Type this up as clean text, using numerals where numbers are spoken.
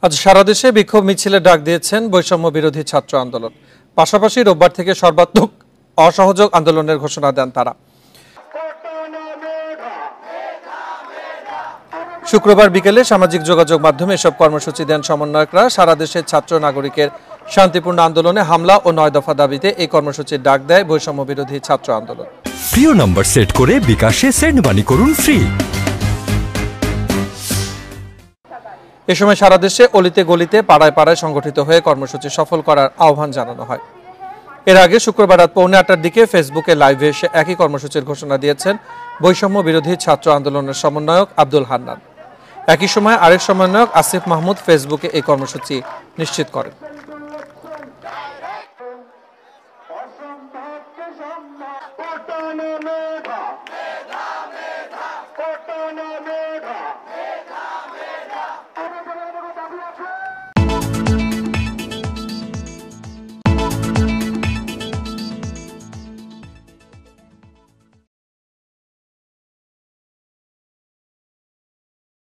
আজ সারা দেশে বিক্ষোভ মিছিলে ডাক দিয়েছেন বৈষম্য বিরোধী ছাত্র আন্দোলন। পাশাপাশি রোববার থেকে সর্বাত্মক অসহযোগ আন্দোলনের ঘোষণা দেন তারা। শুক্রবার বিকেলে সামাজিক যোগাযোগ মাধ্যমে এসব কর্মসূচি দেন সমন্বয়করা। সারা দেশের ছাত্র নাগরিকের শান্তিপূর্ণ আন্দোলনে হামলা ও 9 দফা দাবিতে এই কর্মসূচির ডাক দেয় বৈষম্য বিরোধী ছাত্র আন্দোলন। প্রিয় নম্বর সেট করে বিকাশে সেন্ড মানি করুন ফ্রি। এ সময় সারা দেশে অলিতে গলিতে পাড়ায় পাড়ায় সংগঠিত হয়ে কর্মসূচি সফল করার আহ্বান জানানো হয়। এর আগে শুক্রবার রাত 8:45টার দিকে ফেসবুকে লাইভে এসে একই কর্মসূচির ঘোষণা দিয়েছেন বৈষম্য বিরোধী ছাত্র আন্দোলনের সমন্বয়ক আব্দুল হান্নান। একই সময় আরেক সমন্বয়ক আসিফ মাহমুদ ফেসবুকে এই কর্মসূচি নিশ্চিত করেন।